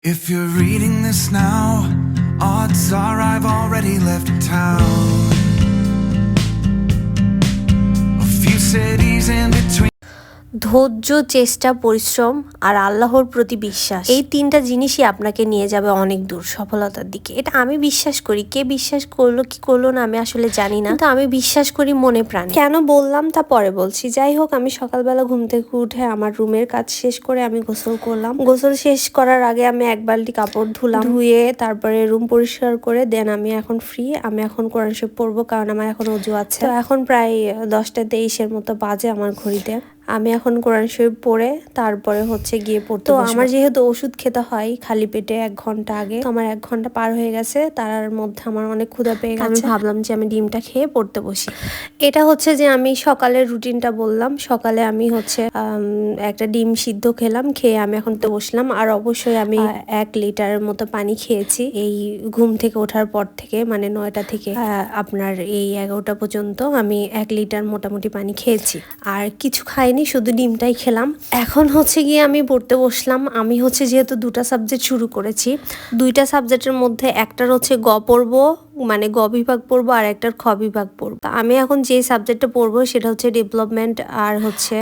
If you're reading this now, odds are I've already left town. A few cities in between. ধৈর্য, চেষ্টা, পরিশ্রম আর আল্লাহর প্রতি বিশ্বাস, এই তিনটা জিনিসই আপনাকে নিয়ে যাবে অনেক দূর সফলতার দিকে। এটা আমি বিশ্বাস করি। কে বিশ্বাস করলো কি করলো না আমি আসলে জানি না, কিন্তু আমি বিশ্বাস করি মনে প্রাণে। কেন বললাম তা পরে বলছি। যাই হোক, আমি সকালবেলা ঘুম থেকে উঠে আমার রুমের কাজ শেষ করে আমি গোসল করলাম। গোসল শেষ করার আগে আমি এক বালতি কাপড় ধুলাম, ধুয়ে তারপরে রুম পরিষ্কার করে দেন আমি এখন ফ্রি। আমি এখন কোরআন শরীফ পড়বো, কারণ আমার এখন ওযু আছে। তো এখন প্রায় 10টা 23 মতো বাজে আমার ঘড়িতে। আমি এখন কোরআন শরীফ পড়ে তারপরে হচ্ছে গিয়ে পড়তে বসবো। তো আমার যেহেতু ওষুধ খেতে হয় খালি পেটে 1 ঘন্টা আগে, তো আমার 1 ঘন্টা পার হয়ে গেছে। তার মধ্যে আমার অনেক ক্ষুধা পেয়ে গেছে। আমি ভাবলাম যে আমি ডিমটা খেয়ে পড়তে বসি। এটা হচ্ছে যে আমি সকালের রুটিনটা বললাম। সকালে আমি হচ্ছে একটা ডিম সিদ্ধ খেলাম, খেয়ে আমি এখন তো বসলাম। আর অবশ্যই আমি 1 লিটারের মতো পানি খেয়েছি এই ঘুম থেকে ওঠার পর থেকে, মানে 9টা থেকে আপনার এই 11টা পর্যন্ত আমি 1 লিটার মোটামুটি পানি খেয়েছি। আর কিছু খাইনি, শুধু ডিমটাই খেলাম। এখন হচ্ছে গিয়ে আমি পড়তে বসলাম। আমি হচ্ছে যেহেতু 2টা সাবজেক্ট শুরু করেছি, 2টা সাবজেক্টের মধ্যে একটার হচ্ছে গ পড়বো, মানে গ বিভাগ পড়বো, আর একটার খ বিভাগ পড়বো। আমি এখন যে সাবজেক্টটা পড়বো সেটা হচ্ছে ডেভেলপমেন্ট আর হচ্ছে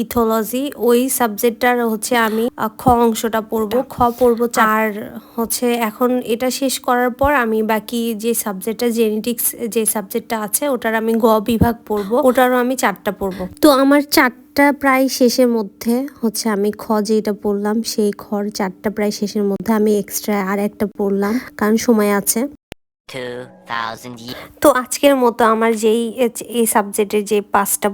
ইথোলজি। ওই সাবজেক্টটার হচ্ছে আমি খ অংশটা পড়বো, খ পড়বো। আর হচ্ছে এখন এটা শেষ করার পর আমি বাকি যে সাবজেক্টটা জেনেটিক্স যে সাবজেক্টটা আছে ওটার আমি গ বিভাগ পড়বো, ওটারও আমি 4টা পড়বো। তো আমার 4টা প্রায় শেষের মধ্যে হচ্ছে আমি খ যেটা পড়লাম সেই খর 4টা প্রায় শেষের মধ্যে আমি এক্সট্রা আর একটা পড়লাম, কারণ সময় আছে। তো আজকের মতো আমার যেই এই সাবজেক্টের যে 5টা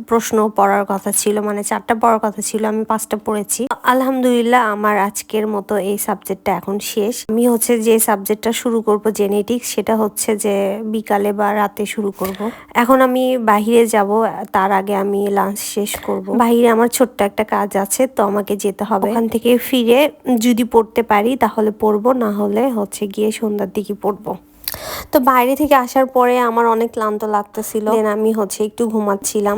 প্রশ্ন পড়ার কথা ছিল, মানে 4টা পড়ার কথা ছিল, আমি 5টা পড়েছি। আলহামদুলিল্লাহ, আমার আজকের মতো এই সাবজেক্টটা এখন শেষ। আমি হচ্ছে যে সাবজেক্টটা শুরু করব জেনেটিক্স, সেটা হচ্ছে যে বিকালে বা রাতে শুরু করব। এখন আমি বাহিরে যাব, তার আগে আমি লাঞ্চ শেষ করব। বাহিরে আমার ছোট্ট একটা কাজ আছে, তো আমাকে যেতে হবে। ওখান থেকে ফিরে যদি পড়তে পারি তাহলে পড়বো, না হলে হচ্ছে গিয়ে সন্ধ্যার দিকে পড়বো। তো বাইরে থেকে আসার পরে আমার অনেক ক্লান্ত লাগতেছিল। দেন আমি হচ্ছে একটু ঘুমাচ্ছিলাম।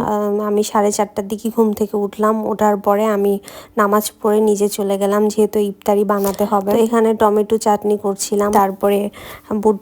আমি 4:30টার দিকে ঘুম থেকে উঠলাম। ওঠার পরে আমি নামাজ পড়ে নিজে চলে গেলাম, যেহেতু ইফতারি বানাতে হবে। তো এখানে টমেটো চাটনি করছিলাম, তারপরে বুট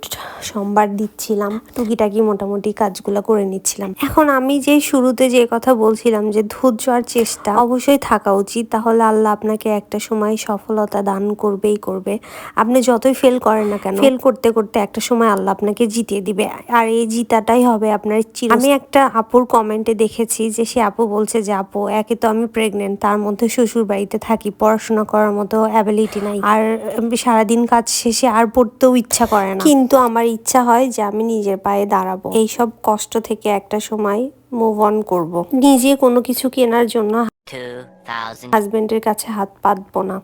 সম্বার দিচ্ছিলাম, টুকিটাকি মোটামুটি কাজগুলো করে নিচ্ছিলাম। এখন আমি যে শুরুতে যে কথা বলছিলাম যে ধৈর্য আর চেষ্টা অবশ্যই থাকা উচিত, তাহলে আল্লাহ আপনাকে একটা সময় সফলতা দান করবেই করবে। আপনি যতই ফেল করেন না কেন, ফেল করতে করতে একটা সময় আল্লাহ আপনাকে জিতিয়ে দিবে, আর এই জিতাটাই হবে আপনার চিরস্থায়ী। আমি একটা আপুর কমেন্টে দেখেছি যে সে আপু বলছে যে আপু, একে তো আমি প্রেগনেন্ট, তার মধ্যে শ্বশুর বাড়িতে থাকি, পড়াশোনা করার মতো অ্যাবিলিটি নাই, আর সারাদিন কাজ শেষে আর পড়তেও ইচ্ছা করে না, কিন্তু আমার ইচ্ছা হয় যে আমি নিজের পায়ে দাঁড়াবো, এইসব কষ্ট থেকে একটা সময় মুভ অন করব। নিজে কোনো কিছু কেনার জন্য হাজবেন্ডের কাছে হাত পাতবো না,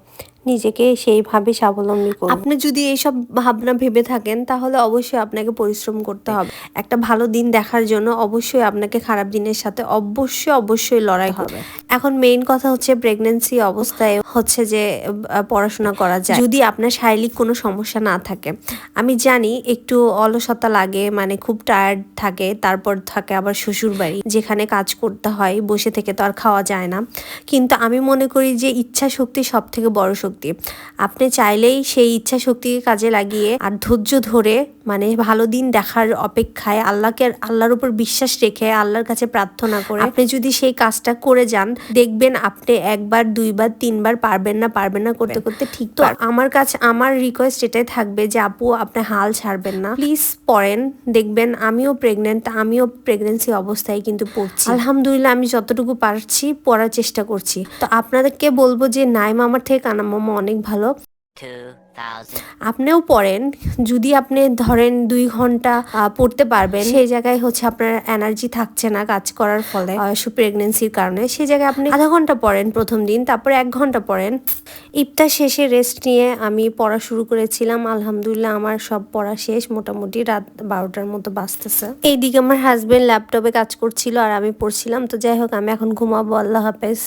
নিজেকে সেইভাবে স্বাবলম্বী করব। আপনি যদি এইসব ভাবনা ভেবে থাকেন তাহলে অবশ্যই আপনাকে পরিশ্রম করতে হবে। একটা ভালো দিন দেখার জন্য অবশ্যই আপনাকে খারাপ দিনের সাথে অবশ্যই লড়াই হবে। এখন মেইন কথা হচ্ছে প্রেগনেন্সি অবস্থায় হচ্ছে যে পড়াশোনা করা যায় যদি আপনার শারীরিক কোনো সমস্যা না থাকে। আমি জানি একটু অলসতা লাগে, মানে খুব টায়ার্ড থাকে, তারপর থাকে আবার শ্বশুর বাড়ি, যেখানে কাজ করতে হয়, বসে থেকে তো আর খাওয়া যায় না। কিন্তু আমি মনে করি যে ইচ্ছা শক্তি সব থেকে বড় শক্তি। আপনি চাইলেই সেই ইচ্ছা শক্তিকে কাজে লাগিয়ে আর ধৈর্য ধরে, মানে ভালো দিন দেখার অপেক্ষায় আল্লাহর উপর বিশ্বাস রেখে আল্লাহর কাছে প্রার্থনা করে আপনি যদি সেই কাজটা করে যান, দেখবেন আপনি 1বার 2বার 3বার পারবেন না করতে করতে ঠিক। তো আমার রিকোয়েস্ট এটাই থাকবে যে আপু, আপনি হাল ছাড়বেন না, প্লিজ পড়েন। দেখবেন আমিও প্রেগনেন্ট, আমিও প্রেগনেন্সি অবস্থায় কিন্তু পড়ছি। আলহামদুলিল্লাহ, আমি যতটুকু পারছি পড়ার চেষ্টা করছি। তো আপনাদেরকে বলবো যে নাইমা আমার থেকে কানা মামা অনেক ভালো, আপনিও পড়েন। যদি আপনি ধরেন 2 ঘন্টা পড়তে পারবেন, সেই জায়গায় হচ্ছে আপনার এনার্জি থাকছে না কাজ করার ফলে, প্রেগনেন্সির কারণে, সেই জায়গায় আপনি আধা ঘন্টা পড়েন প্রথম দিন, তারপরে 1 ঘন্টা পড়েন। ইফতার শেষে রেস্ট নিয়ে আমি পড়া শুরু করেছিলাম। আলহামদুলিল্লাহ, আমার সব পড়া শেষ, মোটামুটি রাত 12টার মতো বাজতেছে। এইদিকে আমার হাজবেন্ড ল্যাপটপে কাজ করছিল আর আমি পড়ছিলাম। তো যাই হোক, আমি এখন ঘুমাবো। আল্লাহ হাফেজ।